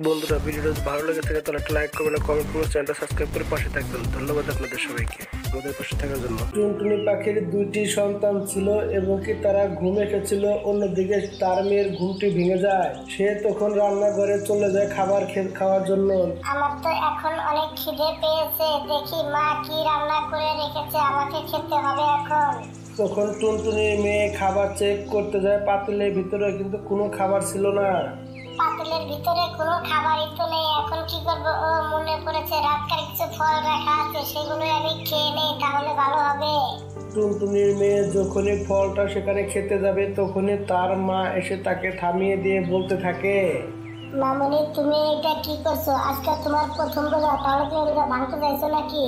বন্ধুরা, ভিডিওটা যদি ভালো লেগে থাকে তাহলে একটা লাইক করবেন, কমেন্ট করবেন, চ্যানেলটা সাবস্ক্রাইব করে পাশে থাকবেন। ধন্যবাদ আপনাদের সবাইকে আমাদের পাশে থাকার জন্য। টুনটুনি পাখির দুইটি সন্তান ছিল এবং কি তারা ঘুম এসেছিল। অন্যদিকে তার মেয়ের ঘুমটি ভেঙে যায়। সে তখন রান্নাঘরে চলে যায় খাবার খাওয়ার জন্য। আমার তো এখন অনেক খিদে পেয়েছে, দেখি মা কি রান্না করে রেখেছে, আমাকে খেতে হবে এখন। তখন টুনটুনির মেয়ে খাবার চেক করতে যায় পাতিলের ভিতরে, কিন্তু কোনো খাবার ছিল না। পাতিলের ভিতরে কোনো খাবারই তো নেই, এখন কি করবো? ও মনে পড়েছে রাতকার কিছু ফল রাখা আছে, সেগুলোই আমি খেয়ে নেই, তাহলে ভালো হবে। টুনটুনির মেয়ে যখনই ফলটা সেখানে খেতে যাবে তখনই তার মা এসে তাকে থামিয়ে দিয়ে বলতে থাকে, মামনি তুমি এটা কি করছো? আজকে তোমার প্রথম রোজা, তাহলে তুমি রোজা ভাঙতে চাইছো নাকি?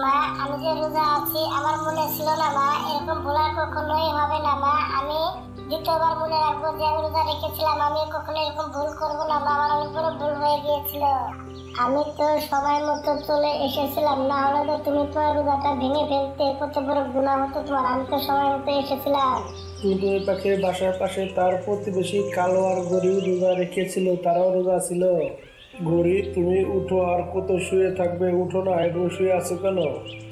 মা, আমি যে রোজা আছি আমার মনে ছিল না মা, এরকম ভুল আর কখনোই হবে না মা। আমি দ্বিতীয়বার মনে রাখবো যে আমি রোজা রেখেছিলাম, আমি কখনো এরকম ভুল করবো না মা, আমার অনেক বড় ভুল হয়ে গিয়েছিল। আমি তো সময় মতো চলে এসেছিলাম, না হলে তো তুমি তোমার রোজাটা ভেঙে ফেলতে, কত বড় গুনাহ হতো তোমার। আমি তো সময় মতো এসেছিলাম। টুনটুনি পাখির বাসার পাশে তার প্রতিবেশী কালো আর গরি রোজা রেখেছিল, তারাও রোজা ছিল। গরি, তুমি উঠো, আর কত শুয়ে থাকবে? উঠো না, এবং শুয়ে আছো কেন?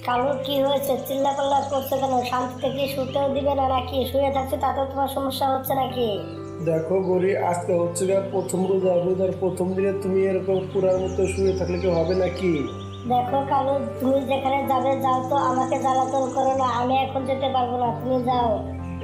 কালো, কি হয়েছে? চিল্লাপাল্লা করছে কেন? শান্তিতে কি শুতেও দিবে না নাকি? শুয়ে থাকছে তাতে তোমার সমস্যা হচ্ছে নাকি? দেখো গরি, আজকে হচ্ছে গা প্রথম রোজা, রোজার প্রথম দিনে তুমি এরকম পুরার মতো শুয়ে থাকলে কি হবে নাকি? দেখো কালু, তুমি যেখানে যাবে যাও, তো আমাকে জ্বালাতন করো না, আমি এখন যেতে পারবো না, তুমি যাও।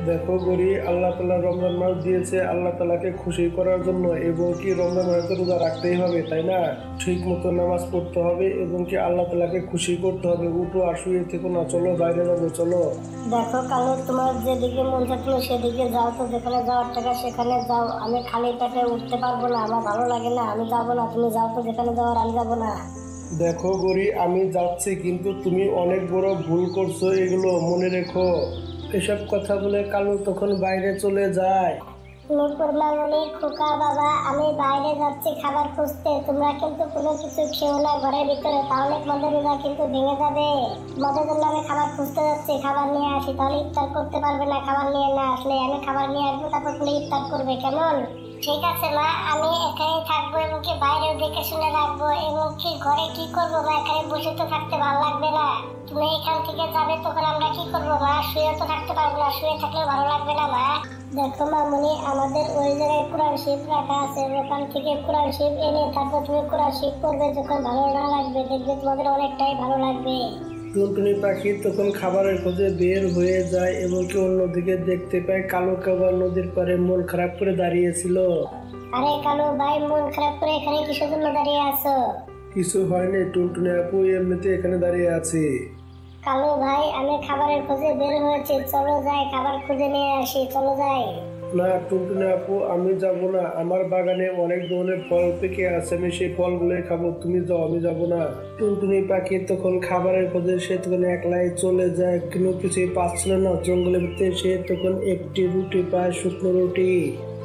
দেখো গরি, আল্লাহ তাআলা রমজান মাস দিয়েছে আল্লাহ তাআলাকে খুশি করার জন্য, এবং কি রমজান মাসে রোজা রাখতেই হবে, তাই না? ঠিক মতো নামাজ পড়তে হবে এবং কি আল্লাহ তাআলাকে খুশি করতে হবে। উঠো, আর শুয়ে থেকো না, চলো বাইরে যাবো, চলো। দেখো কালু, তোমার যেদিকে মন চাইলো সেদিকে যাও, তো যেখানে যাওয়ার টাকা সেখানে যাও। আমি খালি পেটে উঠতে পারবো না, আমার ভালো লাগে না, আমি যাবো না। তুমি যাও তো যেখানে যাওয়ার, আমি যাবো না। দেখো গরি, আমি যাচ্ছি, কিন্তু তুমি অনেক বড় ভুল করছো, এগুলো মনে রেখো। এসব কথা বলে কালু তখন বাইরে চলে যায়। নূপুর মামনি, খোকা বাবা, আমি বাইরে যাচ্ছি খাবার খুঁজতে, তোমরা কিন্তু কোনো কিছু খেও না ঘরের ভিতরে, তাহলে তোমাদের রোজা কিন্তু ভেঙে যাবে। তোমাদের জন্য আমি খাবার খুঁজতে যাচ্ছি, খাবার নিয়ে আসি, তাহলে ইফতার করতে পারবে না খাবার নিয়ে না আসলে। আমি খাবার নিয়ে আসবো, তারপর তুমি ইফতার করবে, কেমন? ঠিক আছে মা, আমি এখানেই থাকবো এবং কি বাইরেও দেখে শুনে রাখবো, এবং কি ঘরে কি করবো মা? এখানে বসে তো থাকতে ভালো লাগবে না, তুমি এখান থেকে যাবে, তখন আমরা কি করবো মা? শুয়ে তো থাকতে পারবো না, শুয়ে থাকলে ভালো লাগবে না মা। দেখো মামনি, আমাদের ওই জায়গায় কোরআন শরীফ রাখা আছে, ওখান থেকে কোরআন শরীফ এনে তারপর তুমি কোরআন শরীফ পড়বে, যখন ভালো না লাগবে দেখবে তোমাদের অনেকটাই ভালো লাগবে। টুনটুনি পাখি তখন খাবারের খোঁজে বের হয়ে যায় এবং কি অন্যদিকে দেখতে পায় কালো কাবা নদীর পাড়ে মন খারাপ করে দাঁড়িয়েছিল। আরে কালু ভাই, মন খারাপ করে এখানে কিসের জন্য দাঁড়িয়ে আছো? কিছু হয়নি টুনটুনি আপু, এমনিতে এখানে দাঁড়িয়ে আছি। কালু ভাই, আমি খাবারের খোঁজে বের হয়েছি, চলো যাই খাবার খুঁজে নিয়ে আসি, চলো যাই। না টুনটুনি আপু, আমি যাব না, আমার বাগানে অনেক ধরনের ফল পেকে আছে, আমি সেই ফলগুলোই খাবো, তুমি যাও, আমি যাব না। টুনটুনি পাখি তখন খাবারের খোঁজে সে তখন একলাই চলে যায়, কিন্তু কিছুই পাচ্ছিল না। জঙ্গলের ভিতরে সে তখন একটি রুটি পায়, শুকনো রুটি।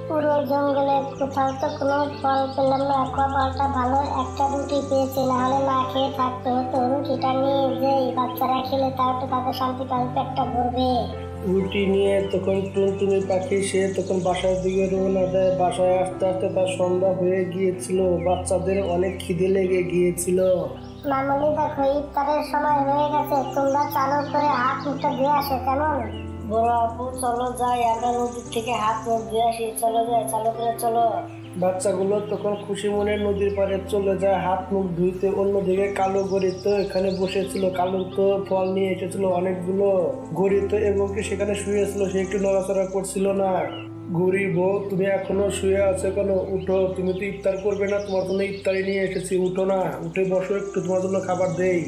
পুরো জঙ্গলে কোথাও তো কোনো ফল পেলাম না, কপালটা ভালো, একটা রুটি পেয়েছি, না হলে না খেয়ে থাকতে হতো। রুটিটা নিয়ে যেই বাচ্চারা খেলে তাও তো তাদের শান্তি পাবে, পেটটা ভরবে। রুটি নিয়ে তখন টুনটুনি পাখি সে তখন বাসার দিকে রওনা দেয়। বাসায় আসতে আসতে তার সন্ধ্যা হয়ে গিয়েছিল, বাচ্চাদের অনেক খিদে লেগে গিয়েছিল। মামনি দেখো, ইফতারের সময় হয়ে গেছে, তোমরা চালু করে হাত মুখটা ধুয়ে আসো, কেমন? বড় আপু, চলো যাই, আমরা নদীর থেকে হাত মুখ ধুয়ে আসি, চলো যাই, চালু করে চলো। বাচ্চাগুলো তখন খুশি মনে নদীর পাড়ে চলে যায় হাত মুখ ধুইতে। অন্যদিকে কালো গরিব তো এখানে বসেছিল, কালো তো ফল নিয়ে এসেছিল অনেকগুলো। গরিব তো এবং কি সেখানে শুয়েছিল, সে একটু নড়াচড়া করছিল না। গরিব, তুমি এখনো শুয়ে আছো কেন? উঠো, তুমি তো ইফতার করবে না? তোমার জন্য ইফতারি নিয়ে এসেছি, উঠো না, উঠে বসো একটু, তোমার জন্য খাবার দেই।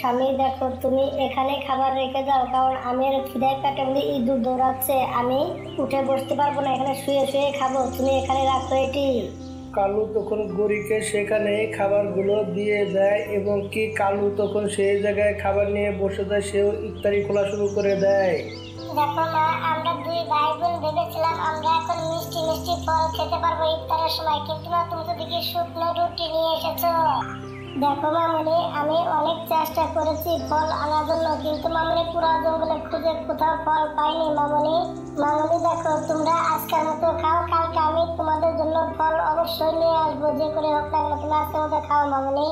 স্বামী দেখো, তুমি এখানে খাবার রেখে যাও, কারণ আমি আর খিদায় পেটে বলি ইঁদুর দৌড়াচ্ছে, আমি উঠে বসতে পারবো না, এখানে শুয়ে শুয়ে খাবো, তুমি এখানে রাখো এটি। কালু তখন গরিকে সেখানে খাবারগুলো দিয়ে দেয় এবং কি কালু তখন সেই জায়গায় খাবার নিয়ে বসে যায়, সেও ইফতারি খোলা শুরু করে দেয়। দেখো মা, আমরা দুই ভাই বোন ভেবেছিলাম আমরা এখন মিষ্টি মিষ্টি ফল খেতে পারবো ইফতারের সময়, কিন্তু না, তুমি তো দেখি শুকনো রুটি নিয়ে এসেছো। দেখো মামনি, আমি অনেক চেষ্টা করেছি ফল আনার জন্য, কিন্তু মামনি পুরো জঙ্গলে খুঁজে কোথাও ফল পাইনি। মামনি মামনি দেখো, তোমরা আজকের মতো খাও, কালকে আমি তোমাদের জন্য ফল অবশ্যই নিয়ে আসবো, যে করে হোক না কেন তোমরা আজকের মতো খাও মামনি।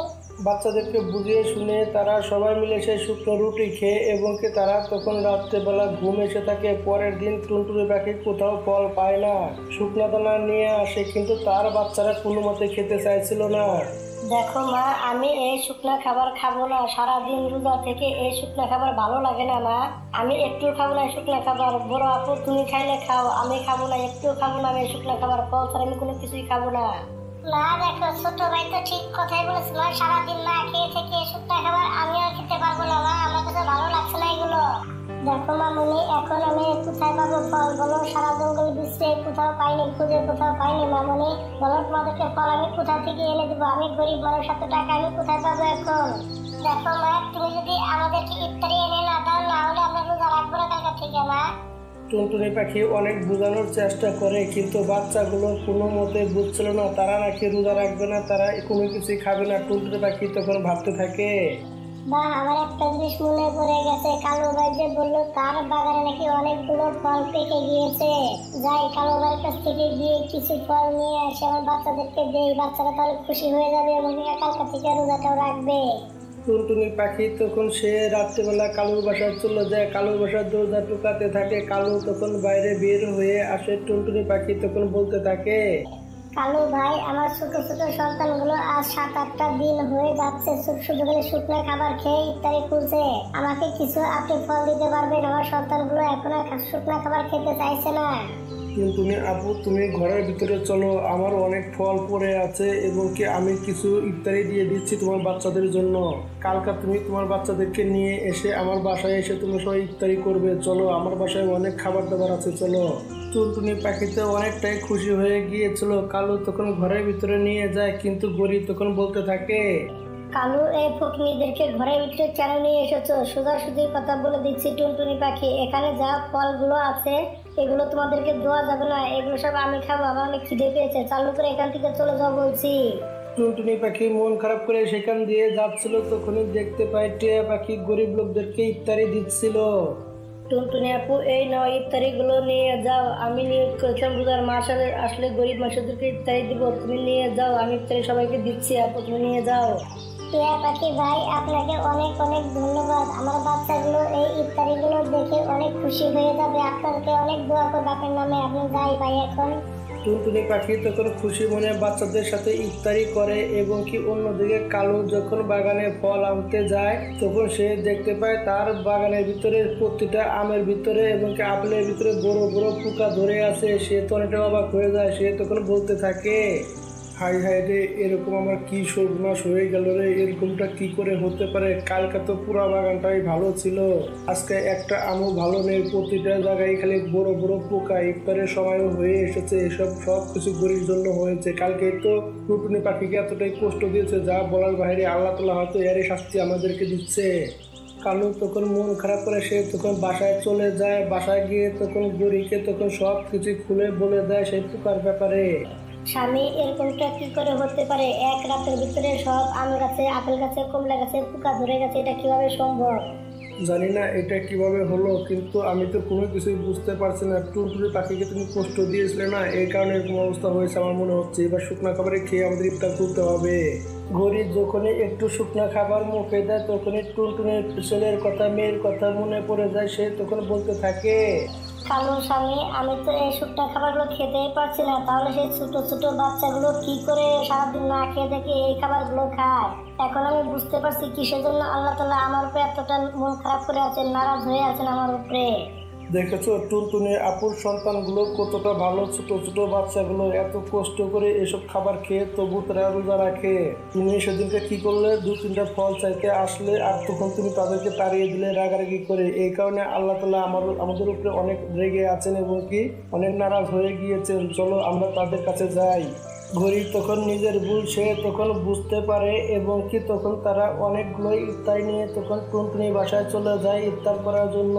বাচ্চাদেরকে বুঝিয়ে শুনে তারা সবাই মিলে সেই শুকনো রুটি খেয়ে এবং কি তারা তখন রাত্রেবেলা ঘুম এসে থাকে। পরের দিন টুনটুনি পাখি কোথাও ফল পায় না, শুকনো দানা নিয়ে আসে, কিন্তু তার বাচ্চারা কোনো মতে খেতে চাইছিল না। দেখো মা, আমি এই শুকনা খাবার খাবো না, সারাদিন রোজা থেকে এই শুকনা খাবার ভালো লাগে না মা, আমি একটু খাবো না শুকনা খাবার। বড় আপু তুমি খাইলে খাও, আমি খাবো না, একটু খাবো না আমি শুকনা খাবার, ফল ছাড়া আমি কোনো কিছুই খাবো না। মা দেখো, ছোট ভাই তো ঠিক কথাই বলেছে মা, সারাদিন না খেয়ে থেকে শুকনা খাবার আমিও খেতে পারবো না মা, আমার কাছে ভালো লাগছে না এগুলো। দেখো মামনি, এখন আমি কোথায় পাবো ফল বলো? সারা জঙ্গল বিশ্বে কোথাও পাইনি, খুঁজে কোথাও পাইনি। মামনি বলো, তোমাদেরকে ফল আমি কোথা থেকে এনে দেবো? আমি গরিব মানুষ, এত টাকা আমি কোথায় পাবো এখন? দেখো মা, তুমি যদি আমাদেরকে ইফতারি এনে না দাও, না হলে আমরা রোজা রাখবো না কালকে থেকে মা। টুনটুনি পাখি অনেক বোঝানোর চেষ্টা করে, কিন্তু বাচ্চাগুলো কোনো মতে বুঝছিল না। তারা নাকি রোজা রাখবে না, তারা কোনো কিছুই খাবে না। টুনটুনি পাখি তখন ভাবতে থাকে, বা আমার একটা জিনিস মনে পড়ে গেছে, কালো ভাই যে বললো তার বাগানে নাকি অনেকগুলো ফল পেকে গিয়েছে। যাই কালো ভাইয়ের কাছ থেকে গিয়ে কিছু ফল নিয়ে আসে, আমার বাচ্চাদেরকে দেই, বাচ্চারা তাহলে খুশি হয়ে যাবে এবং কালকা থেকে রোজাটাও রাখবে। টুনটুনি পাখি তখন সে রাত্রেবেলা কালুর বাসায় চলে যায়। কালুর বাসার দরজা টুকাতে থাকে। কালু তখন বাইরে বের হয়ে আসে। টুনটুনি পাখি তখন বলতে থাকে, কালু ভাই, আমার ছোট ছোট সন্তানগুলো আজ 7-8টা দিন হয়ে যাচ্ছে শুধু করে শুকনো খাবার খেয়ে ইফতারি খুলছে। আমাকে কিছু আপনি ফল দিতে পারবেন? আমার সন্তানগুলো এখন আর শুকনো খাবার খেতে চাইছে না। টুনটুনি আপু, তুমি ঘরের ভিতরে চলো, আমার অনেক ফল পড়ে আছে এবং কি আমি কিছু ইফতারি দিয়ে দিচ্ছি তোমার বাচ্চাদের জন্য। কালকা তুমি তোমার বাচ্চাদেরকে নিয়ে এসে আমার বাসায় এসে তুমি সবাই ইফতারি করবে। চলো, আমার বাসায় অনেক খাবার দাবার আছে, চলো। টুনটুনি পাখিতে অনেকটাই খুশি হয়ে গিয়েছিল। কালু তখন ঘরের ভিতরে নিয়ে যায়, কিন্তু গরিব তখন বলতে থাকে, কালু, এই ফকিনীদেরকে ঘরের ভিতরে কেন নিয়ে এসেছো? সোজাসুজি কথা বলে দিচ্ছি টুনটুনি পাখি, এখানে যা ফলগুলো আছে এগুলো তোমাদেরকে দেওয়া যাবে না, এগুলো সব আমি খাবো, আমার অনেক খিদে পেয়েছে, চালু করে এখান থেকে চলে যাও বলছি। টুনটুনি পাখি মন খারাপ করে সেখান দিয়ে যাচ্ছিল, তখনই দেখতে পায় টিয়া পাখি গরিব লোকদেরকে ইফতারি দিচ্ছিল। টুনটুনি আপু, এই নাও ইফতারি গুলো নিয়ে যাও, আমি নিয়োগ করেছিলাম রোজার মাস আসলে গরিব মানুষদেরকে ইফতারি দিব, তুমি নিয়ে যাও, আমি ইফতারি সবাইকে দিচ্ছি, আপু তুমি নিয়ে যাও। টিয়া পাখি ভাই, আপনাকে অনেক অনেক ধন্যবাদ। আমার বাচ্চাগুলো এই ইফতারিগুলো দেখে অনেক খুশি হয়ে যাবে, আপনাকে অনেক দোয়া করবে আপনার নামে। আপনি যাই ভাই এখন। টুনটুনি পাখি তখন খুশি মনে বাচ্চাদের সাথে ইফতারি করে এবং কি অন্যদিকে কালু যখন বাগানে ফল আনতে যায়, তখন সে দেখতে পায় তার বাগানের ভিতরে প্রতিটা আমের ভিতরে এবং কি আপেলের ভিতরে বড় বড় পোকা ধরে আছে। সে তো অনেকটা অবাক হয়ে যায়। সে তখন বলতে থাকে, হাই হাই রে, এরকম আমার কি সর্বনাশ হয়ে গেল রে, এরকমটা কি করে হতে পারে? কালকে তো পুরা বাগানটাই ভালো ছিল, আজকে একটা আমও ভালো নেই, প্রতিটা জায়গায় খালি বড় বড় পোকা। ইফতারের সময়ও হয়ে এসেছে, এসব সব কিছু গরির জন্য হয়েছে। কালকে তো টুনটুনি পাখিকে এতটাই কষ্ট দিয়েছে যা বলার বাইরে। আল্লাহ তাআলা হয়তো এরই শাস্তি আমাদেরকে দিচ্ছে। কালু তখন মন খারাপ করে সে তখন বাসায় চলে যায়। বাসায় গিয়ে তখন গরিকে তখন সব কিছু খুলে বলে দেয় সেই পোকার ব্যাপারে। স্বামী, এরকমটা কি করে হতে পারে? এক রাতের ভিতরে সব আম গাছে, আপেল গাছে, কমলা গাছে পোকা ধরে গেছে, এটা কিভাবে সম্ভব? জানি না এটা কিভাবে হলো, কিন্তু আমি তো কোনো কিছুই বুঝতে পারছি না। টুনটুনি পাখিকে তুমি কষ্ট দিয়েছিলে না, এই কারণে এরকম অবস্থা হয়েছে আমার মনে হচ্ছে। এবার শুকনো খাবারে খেয়ে আমাদের ইফতার করতে হবে। গরিব যখনই একটু শুকনো খাবার মুখে দেয়, তখনই টুনটুনির ছেলের কথা, মেয়ের কথা মনে পড়ে যায়। সে তখন বলতে থাকে, কালু স্বামী, আমি তো এই শুকনো খাবারগুলো খেতেই পারছি না, তাহলে সেই ছোট ছোট বাচ্চাগুলো কি করে সারাদিন না খেয়ে দেখে এই খাবারগুলো খায়? এখন আমি বুঝতে পারছি কিসের জন্য আল্লাহ তাআলা আমার উপরে এতটা মন খারাপ করে আছেন, নারাজ হয়ে আছেন আমার উপরে। দেখেছো টুনটুনি আপুর সন্তানগুলো কতটা ভালো, ছোট ছোট বাচ্চাগুলো এত কষ্ট করে এসব খাবার খেয়ে তবু তারা রোজা রাখে। তুমি সেদিনকে কি করলে? 2-3টা ফল চাইতে আসলে আর তখন তুমি তাদেরকে তাড়িয়ে দিলে রাগারাগি করে। এই কারণে আল্লাহ তাআলা আমাদের উপরে অনেক রেগে আছেন এবং কি অনেক নারাজ হয়ে গিয়েছেন। চলো আমরা তাদের কাছে যাই। গরিব তখন নিজের ভুল সে তখন বুঝতে পারে এবং কি তখন তারা অনেকগুলো ইফতার নিয়ে তখন টুনটুনি বাসায় চলে যায় ইফতার করার জন্য।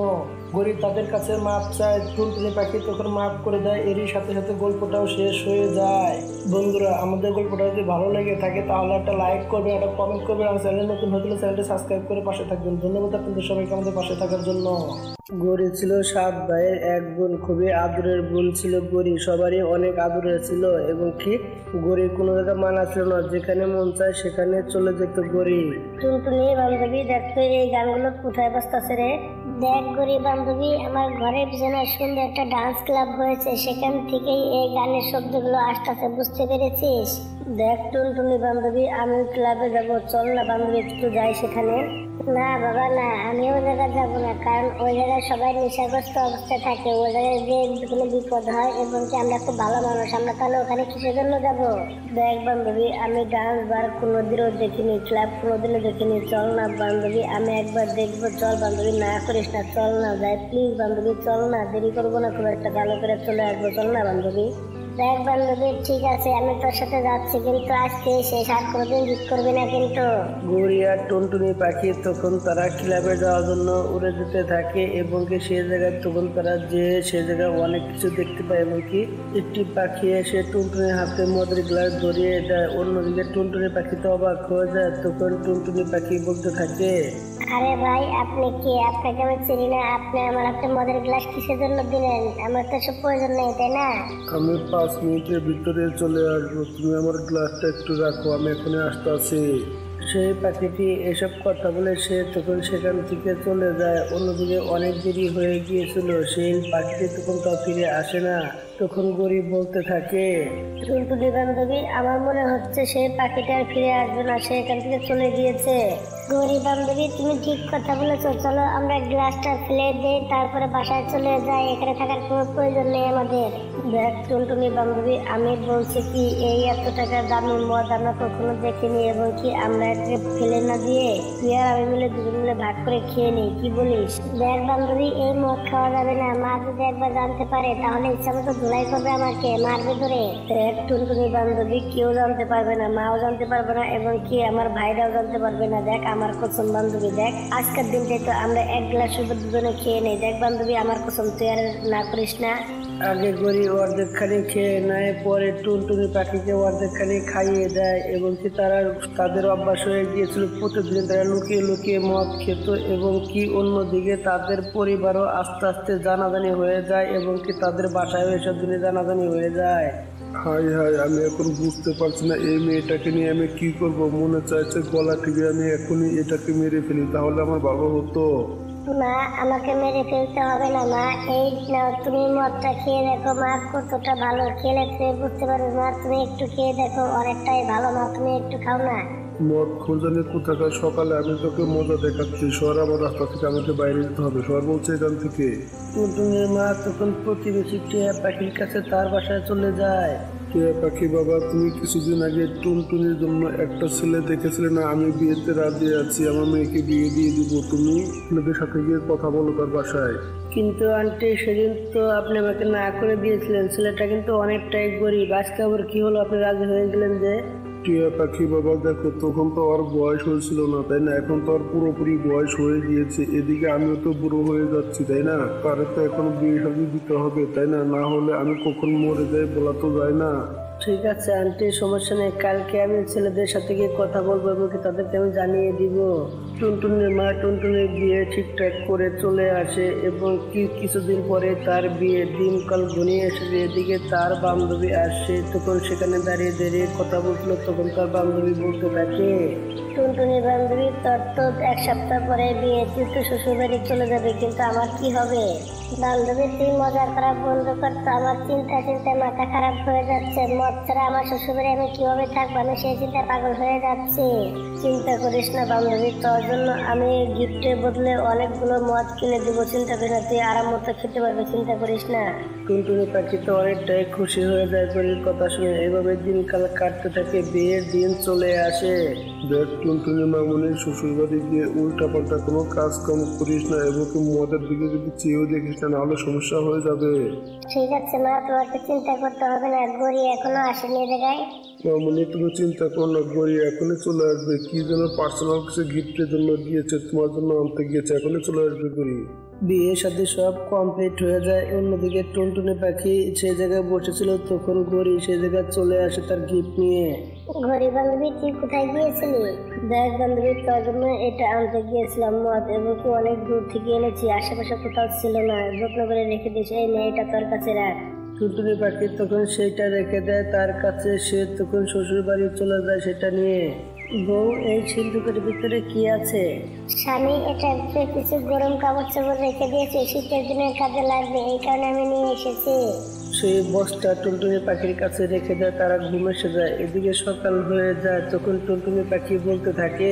গরিব তাদের কাছে মাপ চায়, টুনটুনি পাখি তখন মাপ করে দেয়। এরই সাথে সাথে গল্পটাও শেষ হয়ে যায়। বন্ধুরা, আমাদের গল্পটা যদি ভালো লেগে থাকে তাহলে একটা লাইক করবেন, একটা কমেন্ট করবেন, আর চ্যানেল নতুন হয়ে গেলে চ্যানেলটি সাবস্ক্রাইব করে পাশে থাকবেন। ধন্যবাদ আপনাদের সবাইকে আমাদের পাশে থাকার জন্য। গরি ছিল 7 ভাইয়ের 1 বোন, খুবই আদরের বোন ছিল গরি, সবারই অনেক আদরের ছিল এবং কি গরির কোনো জায়গায় মানা ছিল না, যেখানে মন চায় সেখানে চলে যেত গরি। টুনটুনি বান্ধবী, দেখতো এই গানগুলো কোথায় বাজতাছে রে? দেখ গরিব বান্ধবী, আমার ঘরের পিছনে সুন্দর একটা ডান্স ক্লাব হয়েছে, সেখান থেকেই এই গানের শব্দগুলো আসতেছে, বুঝতে পেরেছিস? দেখ টুনটুনি বান্ধবী, আমি ক্লাবে যাব, চল না বান্ধবী একটু যাই সেখানে। না বাবা না, আমি ওই জায়গায় যাবো না, কারণ ওই জায়গায় সবাই নেশাগ্রস্ত অবস্থায় থাকে। ওই জায়গায় যে কোনো বিপদ হয় এবং কি আমরা খুব ভালো মানুষ, আমরা তাহলে ওখানে কিসের জন্য যাবো? দেখ বান্ধবী, আমি ডান্স বার কোনোদিনও দেখিনি, ক্লাব কোনোদিনও দেখিনি, চল না বান্ধবী, আমি একবার দেখবো, চল বান্ধবী, না করিস না, চল না যাই প্লিজ বান্ধবী, চল না, দেরি করবো না, খুব একটা ভালো করে চলে আসবো, চল না বান্ধবী। দেখ বান্ধবী, ঠিক আছে, আমি তোর সাথে যাচ্ছি, কিন্তু আজকে শেষ, আর কোনোদিন জিত করবি না কিন্তু। গরি আর টুনটুনি পাখি তখন তারা ক্লাবে যাওয়ার জন্য উড়ে যেতে থাকে এবং কি সে জায়গায় তখন তারা যে সে জায়গায় অনেক কিছু দেখতে পায় এবং কি একটি পাখি এসে টুনটুনির হাতে মদের গ্লাস ধরিয়ে দেয়। অন্যদিকে টুনটুনি পাখি তো অবাক হয়ে যায়। তখন টুনটুনি পাখি বলতে থাকে, আরে ভাই, আপনি কি? আপনাকে আমি চিনি না, আপনি আমার হাতে মদের গ্লাস কিসের জন্য দিলেন? আমার তো সব প্রয়োজন নেই, তাই না? আমি 5 মিনিটের ভিতরে চলে আসবো, তুমি আমার গ্লাসটা একটু রাখো, আমি এখনই আসতেছি। সেই পাখিটি এসব কথা বলে সে তখন সেখান থেকে চলে যায়। অন্যদিকে অনেক দেরি হয়ে গিয়েছিল, সেই পাখিটি তখন তো ফিরে আসে না। তখন গরিব বলতে থাকে, টুনটুনি বান্ধবী, আমার মনে হচ্ছে সেই পাখিটা আর ফিরে আসবে না, সে এখান থেকে চলে গিয়েছে। গরিব বান্ধবী, তুমি ঠিক কথা বলেছো, চলো আমরা গ্লাসটা ফেলে দিই, তারপরে বাসায় চলে যাই, এখানে থাকার কোনো প্রয়োজন নেই আমাদের। দেখ টুনটুনি বান্ধবী, আমি বলছি কি, এই এত টাকার দামি মদ আমরা কখনো দেখিনি এবং কি আমরা এটাকে ফেলে না দিয়ে তুই আর আমি মিলে দুজন মিলে ভাগ করে খেয়ে নিই, কি বলিস? দেখ বান্ধবী, এই মদ খাওয়া যাবে না, মা যদি একবার জানতে পারে তাহলে ইচ্ছা মতো ধুলাই করবে, আমাকে মারবে ধরে। দেখ টুনটুনি বান্ধবী, কেউ জানতে পারবে না, মাও জানতে পারবে না এবং কি আমার ভাইরাও জানতে পারবে না। দেখ আমার কসম বান্ধবী, দেখ আজকের দিনটাই তো আমরা 1 গ্লাস শুধু দুজনে খেয়ে নেই। দেখ বান্ধবী, আমার কসম, তুই আর না করিস না। আগে গরি অর্ধেকখানি খেয়ে নেয়, পরে টুনটুনি পাখিকে অর্ধেকখানি খাইয়ে দেয় এবং কি তাদের অভ্যাস হয়ে গিয়েছিল, প্রতিদিন তারা লুকিয়ে লুকিয়ে মদ খেত এবং কি অন্যদিকে তাদের পরিবারও আস্তে আস্তে জানাজানি হয়ে যায় এবং কি তাদের বাসায় এসব দিনে জানাজানি হয়ে যায়। হাই হাই, আমি এখন বুঝতে পারছি না এই মেয়েটাকে নিয়ে আমি কি করব। মনে চাইছে গলা টিপে আমি এখনই এটাকে মেরে ফেলি, তাহলে আমার ভালো হতো। মা, আমাকে মেরে ফেলতে হবে না মা, এই নাও তুমি মদটা খেয়ে দেখো মা, কতটা ভালো, খেলে তুমি বুঝতে পারবে মা, তুমি একটু খেয়ে দেখো, অনেকটাই ভালো মা, তুমি একটু খাও না। মদ খোঁজানি কোথাকার, সকালে আমি তোকে মজা দেখাচ্ছি, সর আমার রাস্তা থেকে, আমাকে বাইরে যেতে হবে, সর বলছে এখান থেকে। টুনটুনির মা তখন প্রতিবেশী টিয়া পাখির কাছে তার বাসায় চলে যায়। টিয়া পাখি বাবা, তুমি কিছুদিন আগে টুনটুনির জন্য একটা ছেলে দেখেছিলে না? আমি বিয়েতে রাজি আছি, আমার মেয়েকে বিয়ে দিয়ে দিব, তুমি ছেলেদের সাথে গিয়ে কথা বলো তার বাসায়। কিন্তু আন্টি, সেদিন তো আপনি আমাকে না করে দিয়েছিলেন, ছেলেটা কিন্তু অনেকটাই গরিব, আজকে আবার কি হলো আপনি রাজি হয়ে গেলেন যে? টিয়া পাখি বাবা দেখো, তখন তো আর বয়স হয়েছিল না, তাই না? এখন তো আর পুরোপুরি বয়স হয়ে গিয়েছে, এদিকে আমিও তো বুড়ো হয়ে যাচ্ছি, তাই না? তারে তো এখন বিয়ে শাদী দিতে হবে, তাই না? না হলে আমি কখন মরে যাই বলা তো যায় না। ঠিক আছে আন্টি, সমস্যা নেই, কালকে আমি ছেলেদের সাথে গিয়ে কথা বলবো এবং কি তাদেরকে আমি জানিয়ে দিব। টুনটুনির মা টুনটুনির বিয়ে ঠিকঠাক করে চলে আসে এবং কিছুদিন পরে তার বিয়ে দিনকাল ঘনিয়ে এসেছে। এদিকে তার বান্ধবী আসে, তখন সেখানে দাঁড়িয়ে দাঁড়িয়ে কথা বলছিল। তখন তার বান্ধবী বলতে থাকে, টুনটুনি বান্ধবী, তোর তো 1 সপ্তাহ পরে বিয়ে, তুই তো শ্বশুর বাড়ি চলে যাবে, কিন্তু আমার কি হবে? বান্ধবী, তুই মজা করা বন্ধ করতো, আমার চিন্তায় মাথা খারাপ হয়ে যাচ্ছে, মদ ছাড়া আমার শ্বশুরবাড়ি আমি কিভাবে থাকবো, আমি সেই চিন্তায় পাগল হয়ে যাচ্ছি। চিন্তা করিস না বান্ধবী, তোর জন্য আমি গিফটের বদলে অনেকগুলো মদ কিনে দিব, চিন্তা করিস না, তুই আরাম মতো খেতে পারবি, চিন্তা করিস না। টুনটুনি পাখি তো অনেকটাই খুশি হয়ে যায় গরির কথা শুনে। এভাবে দিনকাল কাটতে থাকে, বিয়ের দিন চলে আসে। দেখ টুনটুনি মামুনি, শ্বশুর বাড়ি গিয়ে উল্টা পাল্টা কোনো কাজ কাম করিস না এবং মদের দিকে যদি চেয়েও দেখিস না, নাহলে সমস্যা হয়ে যাবে। ঠিক আছে মা, তোমাকে চিন্তা করতে হবে না, গড়ি এখনো আসেনি এ জায়গায়। মামুনি তুমি চিন্তা করো না, গড়ি এখনই চলে আসবে, কি যেন পার্সোনাল কিছু গিফটের জন্য গিয়েছে, তোমার জন্য আনতে গিয়েছে, এখনই চলে আসবে গড়ি। বিয়ে শাদী সব কমপ্লিট হয়ে যায়। অন্যদিকে টুনটুনি পাখি সে জায়গায় বসেছিল, তখন ঘড়ি সে জায়গায় চলে আসে তার গিফট নিয়ে। ঘড়ি বান্ধবী, তুই কোথায় গিয়েছিলি? দেখ বান্ধবী, তোর জন্য এটা আনতে গিয়েছিলাম মদ, এবং কি অনেক দূর থেকে এনেছি, আশেপাশে কোথাও ছিল না, যত্ন করে রেখে দিস, এই নে এটা তোর কাছে রাখ। টুনটুনি পাখি তখন সেইটা রেখে দেয় তার কাছে। সে তখন শ্বশুর বাড়ি চলে যায় সেটা নিয়ে। বউ, এই সিন্ধুকের ভিতরে কি আছে? স্বামী, এটাতে কিছু গরম কাপড় চাপড় রেখে দিয়েছে, শীতের দিনের কাজে লাগবে, এই কারণে আমি নিয়ে এসেছি। সেই বস্তা টুনটুনি পাখির কাছে রেখে দেয়, তারা ঘুম এসে যায়। এদিকে সকাল হয়ে যায়, তখন টুনটুনি পাখি বলতে থাকে,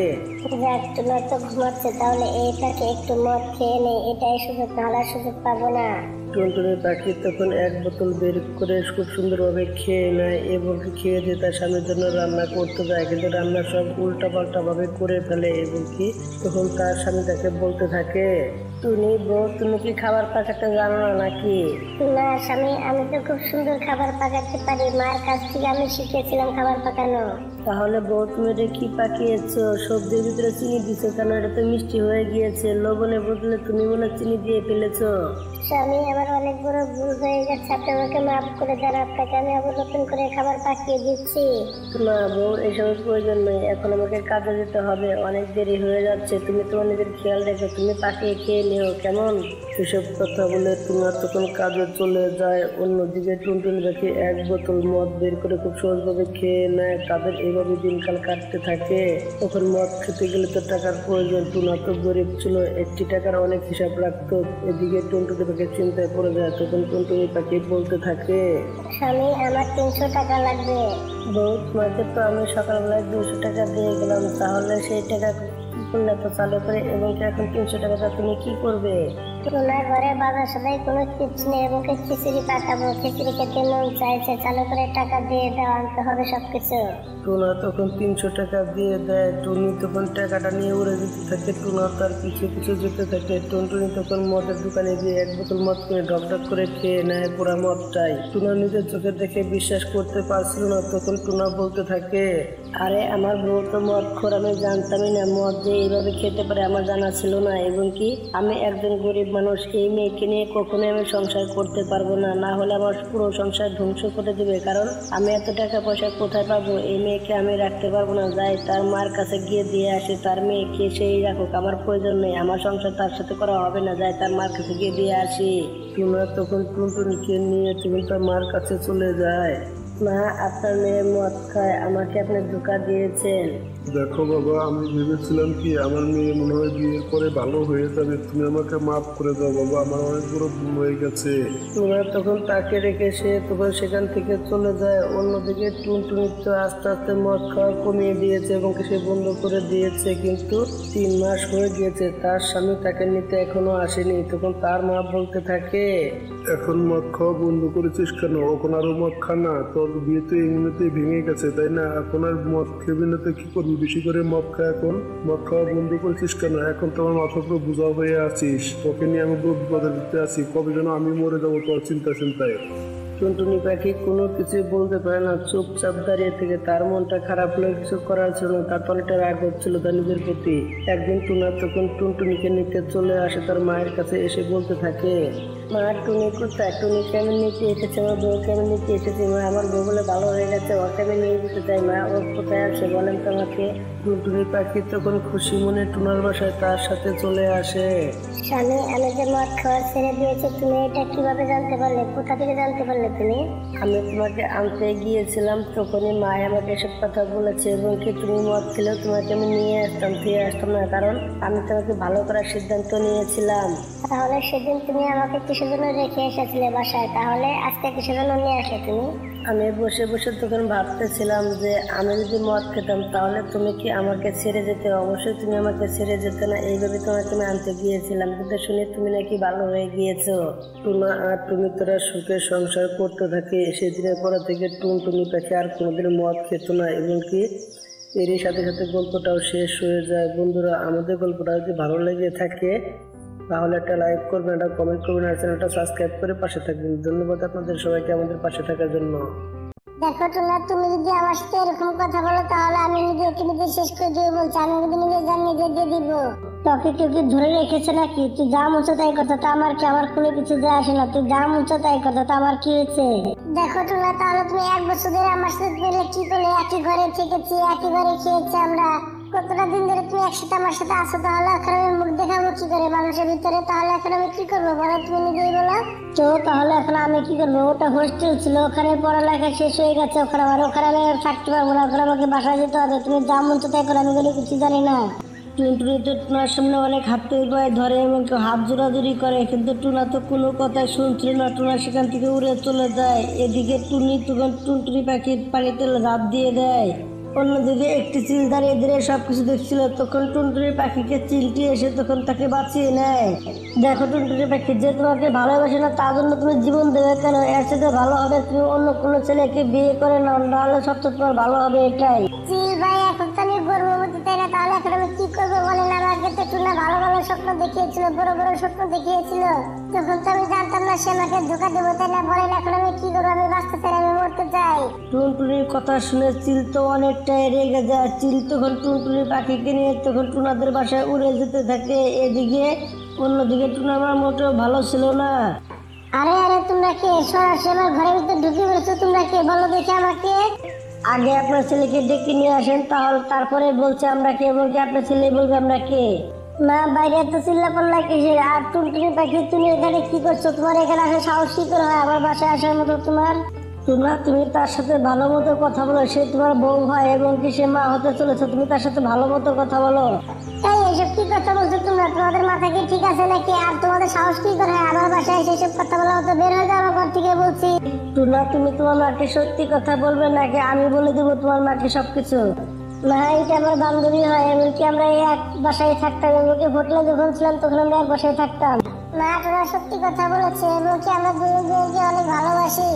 যাক, তোমার তো ঘুমাচ্ছে, তাহলে এইটাকে একটু মদ খেয়ে নেই, এটাই সুযোগ, নাহলে আর সুযোগ পাবো না। টুনটুনি পাখি তখন এক বোতল বের করে খুব সুন্দরভাবে খেয়ে নেয় এবং খেয়ে দিয়ে তার স্বামীর জন্য রান্না করতে যায়, কিন্তু রান্না সব উল্টা পাল্টা ভাবে করে ফেলে। এবং কি তখন তার স্বামী তাকে বলতে থাকে, তুমি বউ, তুমি কি খাবার পাকাতে জানো না নাকি? না স্বামী, আমি তো খুব সুন্দর খাবার পাকাতে পারি, মার কাছ থেকে আমি শিখেছিলাম খাবার পাকানো। তাহলে বউ, তুমি এটা কি পাকিয়েছো? সবজির ভিতরে চিনি দিছো কেন? এটা তো মিষ্টি হয়ে গিয়েছে, লবণে বদলে তুমি মনে হয় চিনি দিয়ে ফেলেছো। স্বামী, আমার অনেক বড় ভুল হয়ে গেছে, আপনি আমাকে মাফ করে দেন, আপনাকে আমি আবার নতুন করে খাবার পাকিয়ে দিচ্ছি। না বউ, এসবের প্রয়োজন নেই, এখন আমাকে কাজে যেতে হবে, অনেক দেরি হয়ে যাচ্ছে, তুমি তোমার নিজের খেয়াল রেখো, তুমি পাকিয়ে খেয়ে নিও কেমন? এসব কথা বলে টুনা তখন কাজে চলে যায়। অন্যদিকে টুনটুনি পাখি এক বোতল মদ বের করে খুব সহজভাবে খেয়ে নেয়। তাদের এইভাবে দিনকাল কাটতে থাকে। তখন মদ খেতে গেলে তো টাকার প্রয়োজন। টুনা তো গরিব ছিল, একটি টাকার অনেক হিসাব রাখতো। এদিকে টুনটুনি পাখি চিন্তায় পড়ে যায়। তখন টুনটুনি পাখি বলতে থাকে, স্বামী, আমার 300 টাকা লাগবে। বউ, তোমাকে তো আমি সকালবেলায় 200 টাকা দিয়ে গেলাম, তাহলে সেই টাকা তো চালু করে, এবং এখন 300 টাকাটা তুমি কি করবে? ওনার ঘরে বাজার সদাই কোনো চিপস নেই, এবং খিচুড়ি পাঠাবো, খিচুড়ি খেতে মন চাইছে, চালু করে টাকা দিয়ে দাও, আনতে হবে সবকিছু। টুনা তখন 300 টাকা দিয়ে দেয়। টুনি তখন টাকাটা নিয়ে উড়ে যেতে থাকে। টুনা তার পিছু পিছু যেতে থাকে। টুনটুনি তখন মদের দোকানে গিয়ে এক বোতল মদ কিনে ঢক ঢক করে খেয়ে নেয় পুরা মদটাই। টুনা নিজের চোখে দেখে বিশ্বাস করতে পারছিল না। তখন টুনা বলতে থাকে, আরে আমার বউ তো মদ খোর, আমি জানতামই না মদ যে এইভাবে খেতে পারে, আমার জানা ছিল না। এবং কি আমি একজন গরিব মানুষ, এই মেয়েকে নিয়ে কখনোই আমি সংসার করতে পারবো না, না হলে আমার পুরো সংসার ধ্বংস করে দেবে। কারণ আমি এত টাকা পয়সা কোথায় পাবো? এই মেয়েকে আমি রাখতে পারবো না। যাই তার মার কাছে গিয়ে দিয়ে আসে, তার মেয়েকে সেই রাখুক, আমার প্রয়োজন নেই, আমার সংসার তার সাথে করা হবে না। যাই তার মার কাছে গিয়ে দিয়ে আসি। টুনা তখন টুনটুনিকে নিয়ে তখন তার মার কাছে চলে যায়। মা, আপনার মেয়ে মদ খায়, আমাকে আপনি ধোঁকা দিয়েছেন। দেখো বাবা, আমি ভেবেছিলাম কি আমার মেয়ে মনে হয় বিয়ের পরে ভালো হয়ে যাবে, তুমি আমাকে মাফ করে দাও বাবা, আমার অনেক বড় ভুল হয়ে গেছে। টুনা তখন তাকে রেখে সে তখন সেখান থেকে চলে যায়। অন্যদিকে টুনটুনি তো আস্তে আস্তে মদ খাওয়া কমিয়ে দিয়েছে এবং সে বন্ধ করে দিয়েছে, কিন্তু 3 মাস হয়ে গিয়েছে, তার স্বামী তাকে নিতে এখনো আসেনি। তখন তার মা বলতে থাকে, এখন মদ খাওয়া বন্ধ করেছিস কেন? এখন আরো মদ খা না, তোর বিয়ে তো এমনিতেই ভেঙে গেছে তাই না? এখন আর মদ খেবি না তো কি করবি? বেশি করে মদ খা, এখন মদ খাওয়া বন্ধ করেছিস কেন? এখন তোমার মাথা পুরো বোঝা হয়ে আছিস, তোকে নিয়ে আমি পুরো বিপদে দিতে আছি, কবে যেন আমি মরে যাবো তোর চিন্তায়। টুনটুনি পাখি কোনো কিছু বলতে পারে না, চুপচাপ দাঁড়িয়ে থেকে। তার মনটা খারাপ হলে কিছু করার ছিল না, তার তো অনেকটা রাগ হচ্ছিল তার নিজের প্রতি। একদিন টুনা তখন টুনটুনিকে নিতে চলে আসে তার মায়ের কাছে, এসে বলতে থাকে, মা, টুনি কোথায়? টুনিকে আমি নিতে এসেছি, আমার বউকে আমি নিতে এসেছি। মা, আমার বউ বলে ভালো হয়ে গেছে, ওকে আমি নিয়ে যেতে চাই। মা, ও কোথায় আছে বলেন তো আমাকে। টুনটুনি পাখি তখন খুশি মনে টুনার বাসায় তার সাথে চলে আসে। স্বামী, আমি যে মদ খাওয়া ছেড়ে দিয়েছি, তুমি এটা কিভাবে জানতে পারলে? কোথা থেকে জানতে পারলে তুমি? আমি তোমাকে আনতে গিয়েছিলাম, তখনই মা আমাকে এসব কথা বলেছে, এবং কি তুমি মদ খেলেও তোমাকে আমি নিয়ে আসতাম, ফিরে আসতাম না, কারণ আমি তোমাকে ভালো করার সিদ্ধান্ত নিয়েছিলাম। তাহলে সেদিন তুমি আমাকে কিসের জন্য রেখে এসেছিলে বাসায়? তাহলে আজকে কিসের জন্য নিয়ে আসলে তুমি? আমি বসে বসে তখন ভাবতেছিলাম যে আমি যদি মদ খেতাম তাহলে তুমি কি আমাকে ছেড়ে যেতে? অবশ্যই তুমি আমাকে ছেড়ে যেতে না, এইভাবে তোমাকে আমি আনতে গিয়েছিলাম, কিন্তু শুনি তুমি নাকি ভালো হয়ে গিয়েছো। টুনা আর টুনি তারা সুখে সংসার করতে থাকে। সেদিনের পর থেকে টুনটুনি পাখি আর কোনোদিন মদ খেত না, এবং কি এরই সাথে সাথে গল্পটাও শেষ হয়ে যায়। বন্ধুরা, আমাদের গল্পটা যদি ভালো লেগে থাকে তাহলে একটা লাইক করবেন, একটা কমেন্ট করবেন, আর চ্যানেলটা সাবস্ক্রাইব করে পাশে থাকবেন। ধন্যবাদ আপনাদের সবাইকে আমাদের পাশে থাকার জন্য। দেখো টুনা, তুমি যদি আমার সাথে এরকম কথা বলো তাহলে আমি নিজে শেষ করে দিয়ে বলছি, আমি কিন্তু নিজে দিয়ে দিব। তোকে কেউ কি ধরে রেখেছে নাকি? তুই যা মুছো তাই কথা, তো আমার কি? আমার কোনো কিছু যায় আসে না, তুই যা মুছো তাই কথা, তো আমার কি হয়েছে? দেখো টুনা, তাহলে তুমি 1 বছর ধরে আমার সাথে মিলে কি করলে? একই ঘরে থেকেছি, একই ঘরে খেয়েছি আমরা, কতটা দিন ধরে তুমি একসাথে আমার সাথে আসো, তাহলে এখন আমি মুখ দেখাবো কি করে মানুষের ভিতরে? তাহলে এখন আমি কি করবো বলো, তুমি নিজেই বলো তো। তাহলে এখন আমি কি করবো? ওটা হোস্টেল ছিল, ওখানে পড়ালেখা শেষ হয়ে গেছে, ওখানে আমি আর থাকতে পারবো না, ওখানে আমাকে বাসায় যেতে হবে। তুমি যা মন চায় তাই করো, আমি কোনো কিছু জানি না। টুনটুনি তো টুনার সামনে অনেক হাতে পায়ে ধরে এবং হাত জোড়াজুড়ি করে, কিন্তু টুনা তো কোনো কথাই শুনছিল না। টুনা সেখান থেকে উড়ে চলে যায়। এদিকে টুনি তখন টুনটুনি পাখির পানিতে ঝাঁপ দিয়ে দেয়। অন্যদিকে একটি চিল দাঁড়িয়ে দাঁড়িয়ে সবকিছু দেখছিল। তখন টুনটুনি পাখিকে চিলটি এসে তখন তাকে বাঁচিয়ে নেয়। দেখো টুনটুনি পাখি, যে তোমাকে ভালোবাসে না তার জন্য তুমি জীবন দেবে কেন? এর সাথে ভালো হবে তুমি অন্য কোনো ছেলেকে বিয়ে করে নাও, নাহলে সবচেয়ে তোমার ভালো হবে এটাই। চিল ভাই, এখন তো আমি গর্ভবতী, তাই না? তাহলে এখন আমি কি করবো বলেন? আমাকে তো টুনা ভালো ভালো স্বপ্ন দেখিয়েছিল, বড় বড় স্বপ্ন দেখিয়েছিল, তখন তো আমি জানতাম না সে আমাকে ধোকা দেবো, তাই না? বলেন এখন আমি কি করবো? আমি বাঁচতে চাই, আমি মরতে চাই। টুনটুনির কথা শুনে চিল তো অনেকটাই রেগে যায়। চিল তখন টুনটুনি পাখিকে নিয়ে তখন টুনাদের বাসায় উড়ে যেতে থাকে। এদিকে অন্যদিকে টুনার মা মোটেও ভালো ছিল না। আরে আরে, তোমরা কে? সরাসরি আমার ঘরের ভিতরে ঢুকে পড়েছো, তোমরা কে বলো দেখে আমাকে। আগে আপনার ছেলেকে ডেকে নিয়ে আসেন, তারপরে বলছে আমরা কে, বলছে আপনার ছেলে বলবে আমরা কে। না, বাইরে এত চিল্লা পাল্লা কিসের? আর টুনটুনি পাখি, তুমি এখানে কি করছো? তোমার এখানে আসা সাহস কি করে হয় আমার বাসায় আসার মতো তোমার? টুনা, তুমি তার সাথে ভালো মতো কথা বলো, সে তোমার বউ হয় এবং কি সে মা হতে চলেছে, তুমি তার সাথে ভালো মতো কথা বলো। এই এসব কি কথা বলছো তোমরা? তোমাদের মাথা কি ঠিক আছে নাকি? আর তোমাদের সাহস কি করে হয় আমার বাসায় এসে এসব কথা বলা? হতো বের হয়ে যাও আমার ঘর থেকে বলছি। টুনা, তুমি তোমার মাকে সত্যি কথা বলবে নাকি আমি বলে দেবো তোমার মাকে সবকিছু? না, এটা আমার বান্ধবী হয়, এমনকি আমরা এই এক বাসায় থাকতাম, এমনকি হোটেলে যখন ছিলাম তখন আমরা এক বাসায় থাকতাম। না, তোরা সত্যি কথা বলেছে, এমনকি আমরা দুজনকে অনেক ভালোবাসি।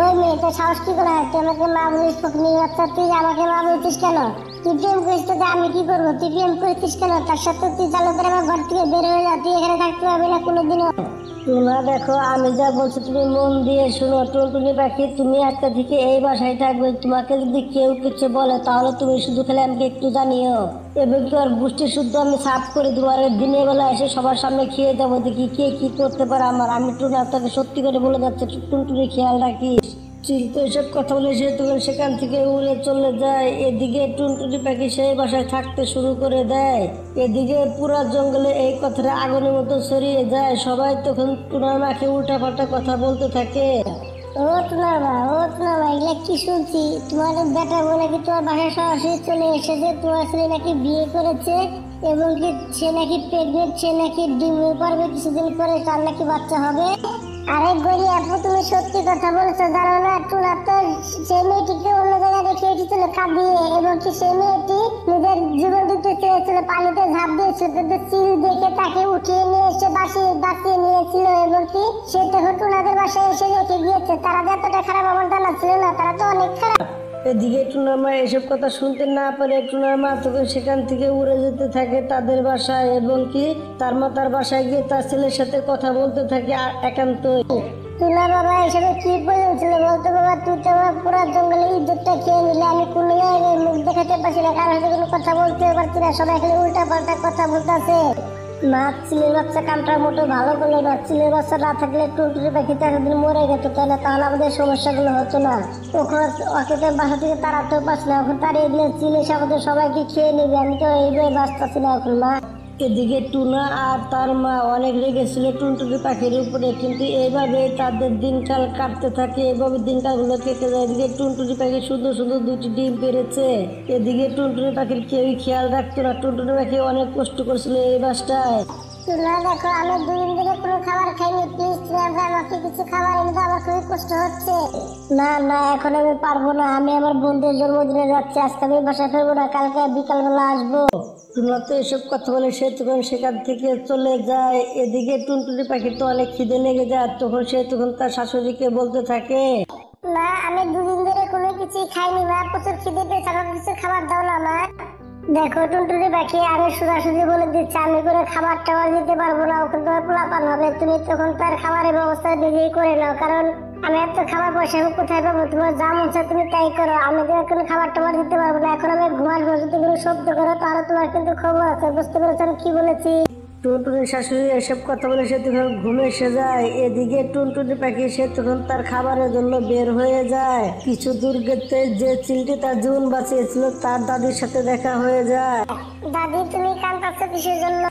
ওই মেয়েটা সাহস কি করে হয়? তুই আমাকে মা বলিস? ফকনি বাচ্চা, তুই আমাকে মা বলছিস কেন? তুই প্রেম করিস তো আমি কি করবো? তুই প্রেম করছিস কেন? তার সাথে তুই চালু করে আমার ঘর থেকে বের হয়ে যা, তুই এখানে থাকতে পারবি না কোনোদিনও। টুনা, দেখো আমি যা বলছি তুমি মন দিয়ে শুনো। টুনটুনি পাখি, তুমি আজকে থেকে এই বাসায় থাকবে। তোমাকে যদি কেউ কিছু বলে তাহলে তুমি শুধু খেলে আমাকে একটু জানিও, এবং কি আর বুষ্টি শুদ্ধ আমি সাফ করে দেবো। আর দিনের বেলা এসে সবার সামনে খেয়ে যাবো, দেখি কে কি করতে পারে আমি টুনা তোকে সত্যি করে বলে যাচ্ছে, টুনটুনি খেয়াল রাখিস। চিল তো এসব কথা বলে সে তখন সেখান থেকে উড়ে চলে যায়। এদিকে টুনটুনি পাখি সেই বাসায় থাকতে শুরু করে দেয়। এদিকে পুরো জঙ্গলে এই কথাটা আগুনের মতো ছড়িয়ে যায়। সবাই তখন টুনার মাকে উল্টাপাল্টা কথা বলতে থাকে। ও টুনার মা, ও টুনার মা, এগুলা কি শুনছি? তোমার বেটা বলে নাকি তোমার বাসায় সরাসরি চলে এসেছে, তোমার ছেলে নাকি বিয়ে করেছে এবং কি সে নাকি প্রেগনেন্ট, সে নাকি ডিম পারবে কিছুদিন পরে, তার নাকি বাচ্চা হবে। আরে গরি আপু, তুমি সত্যি কথা বলছো, জানো না? টুনা তো সেই মেয়েটিকে অন্য জায়গায় রেখে এসেছিল কাঁদিয়ে, এবং কি সেই মেয়েটি নিজের জীবন দিতে চেয়েছিল, পানিতে ঝাঁপ দিয়েছিল, কিন্তু চিল দেখে তাকে উঠিয়ে নিয়ে এসে বাঁচিয়ে নিয়েছিল, এবং কি সে তখন টুনাদের বাসায় এসে রেখে গিয়েছে। তারা যে এতটা খারাপ আমার জানা ছিল না, তারা তো অনেক খারাপ। এদিকে টুনার মা এসব কথা শুনতে না পারে টুনার মা তখন সেখান থেকে উড়ে যেতে থাকে তাদের বাসায়, এবং কি তার মা তার বাসায় গিয়ে তার ছেলের সাথে কথা বলতে থাকে একান্তই। টুনা বাবা এসবে কি বলেছিল বলতো? বাবা তুই তো আমার পুরো জঙ্গলে ইজ্জতটা খেয়ে নিলে, আমি কোনো জায়গায় মুখ দেখাতে পারছি না, কারোর সাথে কোনো কথা বলতে পারছি না, সবাই খালি উল্টা পাল্টা কথা বলতেছে। না, চিলের বাচ্চা কামটা মোটো ভালো করলো না। চিলের বাচ্চা না থাকলে টুনটুনি পাখি তো একদিন মরে গেত, তাই না? তাহলে আমাদের সমস্যাগুলো হতো না। ওখানে ওকে তো বাসা থেকে তাড়াতেও পারছি না, ওখানে তাড়িয়ে দিলে চিল এসে আমাদের সবাইকে খেয়ে নেবে। আমি তো এইভাবে বাঁচতেছি না এখন মা। এদিকে টুনা আর তার মা অনেক রেগেছিল টুনটুনি পাখির উপরে, কিন্তু এইভাবে তাদের দিনকাল কাটতে থাকে, এভাবে দিনকালগুলো কেটে যায়। এদিকে টুনটুনি পাখি শুধু শুধু 2টি ডিম পেরেছে। এদিকে টুনটুনি পাখির কেউই খেয়াল রাখতো না। টুনটুনি পাখি অনেক কষ্ট করছিল এই বাসটায়। টুনা দেখো, আমি 2 দিন ধরে কোনো খাবার খাইনি, প্লিজ তুমি আমাকে কিছু খাবার এনে দাও, আমার খুবই কষ্ট হচ্ছে। না না, এখন আমি পারবো না, আমি আমার বন্ধুর জন্মদিনে যাচ্ছি, আজকে আমি বাসায় ফিরবো না, কালকে বিকালবেলা আসবো। টুনা তো এসব কথা বলে সে তখন সেখান থেকে চলে যায়। এদিকে টুনটুনি পাখির তো অনেক খিদে লেগে যায়, তখন সে তখন তার শাশুড়িকে বলতে থাকে, মা আমি 2 দিন ধরে কোনো কিছুই খাইনি মা, প্রচুর খিদে পেয়েছে, আমাকে কিছু খাবার দাও না মা। দেখো টুনটুনি পাখি, আমি সোজাসুজি বলে দিচ্ছি, আমি করে খাবার টাবার দিতে পারবো না, ওখানে তোমার পোলাপান হবে, তুমি তখন তার খাবারের ব্যবস্থা নিজেই করে নাও, কারণ আমি এত খাবার পয়সা আমি কোথায় পাবো? তোমার যা মন চায় তুমি তাই করো, আমি তো কোনো খাবার টাবার দিতে পারবো না। এখন আমি ঘুমাবো, যদি কোনো শব্দ করো তাহলে তোমার কিন্তু খবর আছে। বুঝতে পেরেছো আমি কি বলেছি? টুনটুনির শাশুড়ি এসব কথা বলে সে তখন ঘুমে এসে যায়। এদিকে টুনটুনি পাখি সে তখন তার খাবারের জন্য বের হয়ে যায়। কিছু দূর গেতে যে চিলটি তার জীবন বাঁচিয়েছিল তার দাদির সাথে দেখা হয়ে যায়। দাদি তুমি কাঁদতেছো কিসের জন্য?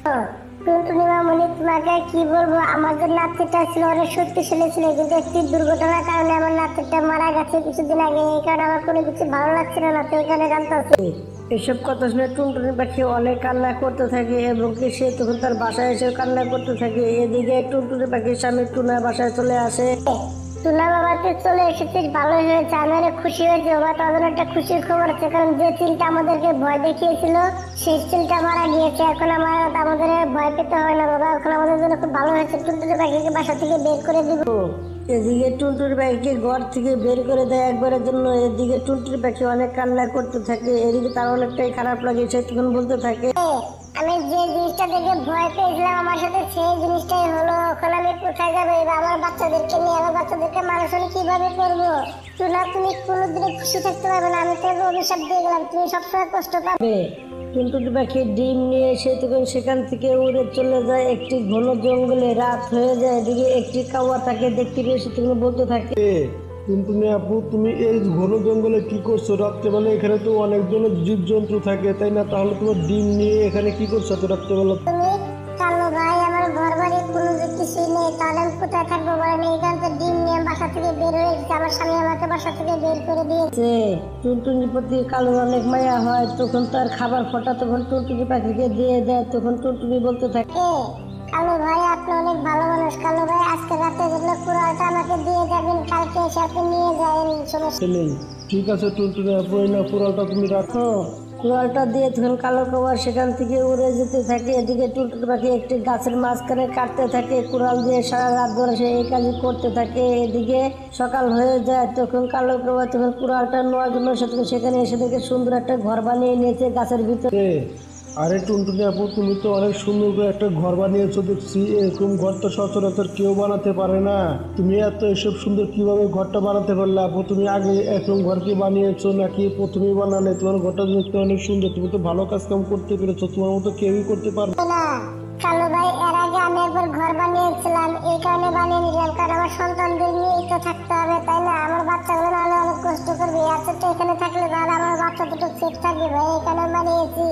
টুনটুনি মামনি তোমাকে কি বলবো, আমার যে নাতিটা ছিল অনেক শক্তিশালী ছিল, কিন্তু একটি দুর্ঘটনার কারণে আমার নাতিটা মারা গেছে কিছুদিন আগে। এই কারণে আমার কোনো কিছু ভালো লাগছিল না, তো এই কারণে কাঁদতেছি। এসব কথা শুনে টুনটুনি পাখি অনেক কান্না করতে থাকে এবং কি সে তখন তার বাসায় এসে কান্না করতে থাকে। এদিকে টুনটুনি পাখির স্বামী টুনা বাসায় চলে আসে। টুনা বাবা তুই চলে এসেছিস, ভালো হয়েছে, আমি অনেক খুশি হয়েছি বাবা। তাদের একটা খুশির খবর আছে, কারণ যে চিলটা আমাদেরকে ভয় দেখিয়েছিল সেই চিলটা মারা গিয়েছে। এখন আমাদের ভয় পেতে হয় না বাবা, এখন আমাদের জন্য খুব ভালো হয়েছে। টুনটুনি পাখিকে বাসা থেকে বের করে দিব। এদিকে টুনটুনি পাখিকে ঘর থেকে বের করে দেয় একবারের জন্য। এদিকে টুনটুনি পাখি অনেক কান্না করতে থাকে। এদিকে তার অনেকটাই খারাপ লাগে, সে তখন বলতে থাকে আমি যে জিনিসটা দেখে ভয় পেয়েছিলাম আমার সাথে সেই জিনিসটাই হলো। এখন আমি কোথায় যাবো? এবার আমার বাচ্চাদেরকে নিয়ে আমার বাচ্চাদেরকে মানুষ আমি কিভাবে করবো? টুনা তুমি কোনোদিনে খুশি থাকতে পারবে না, আমি তোকে অভিশাপ দিয়ে গেলাম, তুমি সবসময় কষ্ট পাবে। টুনটুনি পাখি ডিম নিয়ে সে তখন সেখান থেকে উড়ে চলে যায় একটি ঘন জঙ্গলে। রাত হয়ে যায়। এদিকে একটি কাওয়া তাকে দেখতে পেয়ে সে তখন বলতে থাকে টুনটুনি আপু, তুমি এই ঘন জঙ্গলে কি করছো রাত্রেবেলা? এখানে তো অনেকজন জীবজন্তু থাকে, তাই না? তাহলে তোমার ডিম নিয়ে এখানে কি করছো এত রাত্রেবেলা? তুমি কালো ভাই, আমার ঘর বাড়ি কোনো কিছুই নেই, তাহলে আমি কোথায় থাকবো বলেন? এইখান থেকে ডিম নিয়ে বাসা থেকে বের হয়ে গেছে, আমার স্বামী আমাকে বাসা থেকে বের করে দিয়েছে। টুনটুনির প্রতি কালোর অনেক মায়া হয়। তখন তার খাবার ফটা তখন টুনটুনি পাখিকে দিয়ে দেয়। তখন টুনটুনি বলতে থাকে কালো ভাই আপনি অনেক ভালো মানুষ। কালো ভাই আজকে রাতে যেগুলো কুড়ালটা আমাকে দিয়ে যাবেন, কালকে এসে আপনি নিয়ে যাবেন। সমস্যা নেই, ঠিক আছে টুনটুনি আপু, এই না কুড়ালটা তুমি রাখো। কুড়ালটা দিয়ে তখন কালো কাওয়া সেখান থেকে উড়ে যেতে থাকে। এদিকে টুনটুনি পাখি একটি গাছের মাঝখানে কাটতে থাকে কুড়াল দিয়ে। সারা রাত ধরে সে এই কাজই করতে থাকে। এদিকে সকাল হয়ে যায়। তখন কালো কাওয়া তখন কুড়ালটা নেওয়ার জন্য সেখানে এসে দেখে সুন্দর একটা ঘর বানিয়ে নিয়েছে গাছের ভিতরে। আরে টুনটুনি আপু, তুমি তো অনেক সুন্দর করে একটা ঘর বানিয়েছো দেখছি। এরকম ঘর তো সচরাচর কেউ বানাতে পারে না। তুমি এত এসব সুন্দর কিভাবে ঘরটা বানাতে পারলে আপু? তুমি আগে এরকম ঘর কি বানিয়েছো নাকি প্রথমে বানালে? তোমার ঘরটা দেখতে অনেক সুন্দর, তুমি তো ভালো কাজ কাম করতে পেরেছো, তোমার মতো কেউই করতে পারবে না। কালো ভাই এর আগে আমি একবার ঘর বানিয়েছিলাম, এই কারণে বানিয়ে নিলাম, কারণ আমার সন্তানদের নিয়ে তো থাকতে হবে, তাই না? আমার বাচ্চাগুলো নাহলে অনেক কষ্ট করবে। আচ্ছা তো এখানে থাকলে তাহলে আমার বাচ্চা দুটো সেফ থাকবে ভাই, এই কারণে বানিয়েছি।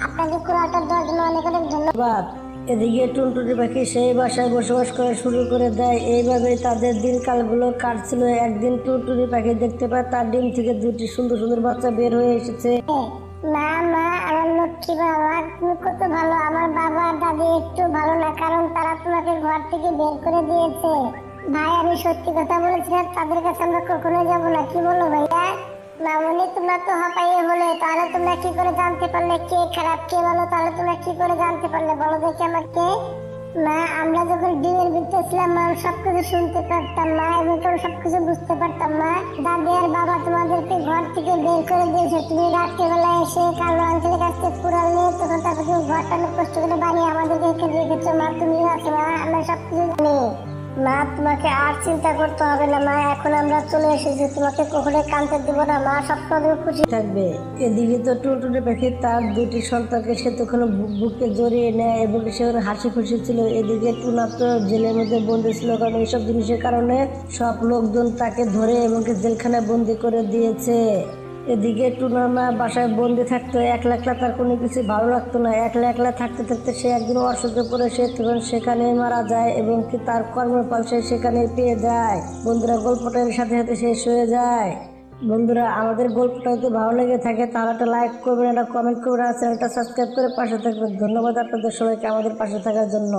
আপনাকে কুড়ালটা দেওয়ার জন্য অনেক অনেক ধন্যবাদ। এদিকে টুনটুনি পাখি সেই বাসায় বসবাস করা শুরু করে দেয়। এইভাবে তাদের দিনকালগুলো কাটছিল। একদিন টুনটুনি পাখি দেখতে পায় তার ডিম থেকে দুটি সুন্দর সুন্দর বাচ্চা বের হয়ে এসেছে। মা মা, আমার লক্ষ্মী বাবা, তুমি কত ভালো। আমার বাবা আর দাদি একটু ভালো না, কারণ তারা তোমাকে ঘর থেকে বের করে দিয়েছে। ভাই আমি সত্যি কথা বলেছিলাম, তাদের কাছে আমরা কখনোই যাবো না। কি বলো ভাইয়া? মামনি তোমরা তো হাঁপাইয়ে হলে, তাহলে তোমরা কি করে জানতে পারলে কে খারাপ কে ভালো? তাহলে তোমরা কি করে জানতে পারলে বলো দেখি আমাকে। মা আমরা যখন ডিমের ভিতরে ছিলাম মা সবকিছু শুনতে পারতাম মা, এবং সবকিছু বুঝতে পারতাম মা। দাদি আর বাবা তোমাদেরকে ঘর থেকে বের করে দিয়েছে, তুমি রাত্রিবেলা এসে কালো আঙ্কেলের কাছ থেকে কুড়াল নিয়ে তখন তারপর তুমি ঘরটা অনেক কষ্ট করে বানিয়ে আমাদেরকে এখানে রেখেছো মা। তুমি আছো মা, আমরা সবকিছু জানি মা। তোমাকে আর চিন্তা করতে হবে না মা, এখন আমরা চলে এসেছি, তোমাকে কখনোই কাঁদতে দিব না মা, সবসময় খুশি থাকবে। এদিকে তো টুনটুনি পাখি তার দুটি সন্তানকে সে তখন বুকে জড়িয়ে নেয় এবং সে হাসি খুশি ছিল। এদিকে টুনা তো জেলের মধ্যে বন্দি ছিল, কারণ এইসব জিনিসের কারণে সব লোকজন তাকে ধরে এবং জেলখানায় বন্দি করে দিয়েছে। এদিকে টুনার মা বাসায় বন্দি থাকতো, একলা একলা তার কোনো কিছু ভালো লাগতো না। একলা একলা থাকতে থাকতে সে একদিন অসুখে পড়ে সে তখন সেখানে মারা যায় এবং কি তার কর্মফল সে সেখানে পেয়ে যায়। বন্ধুরা গল্পটার সাথে সাথে শেষ হয়ে যায়। বন্ধুরা আমাদের গল্পটা যদি ভালো লেগে থাকে তাহলে একটা লাইক করবেন, একটা কমেন্ট করবেন, আর চ্যানেলটা সাবস্ক্রাইব করে পাশে থাকবেন। ধন্যবাদ আপনাদের সবাইকে আমাদের পাশে থাকার জন্য।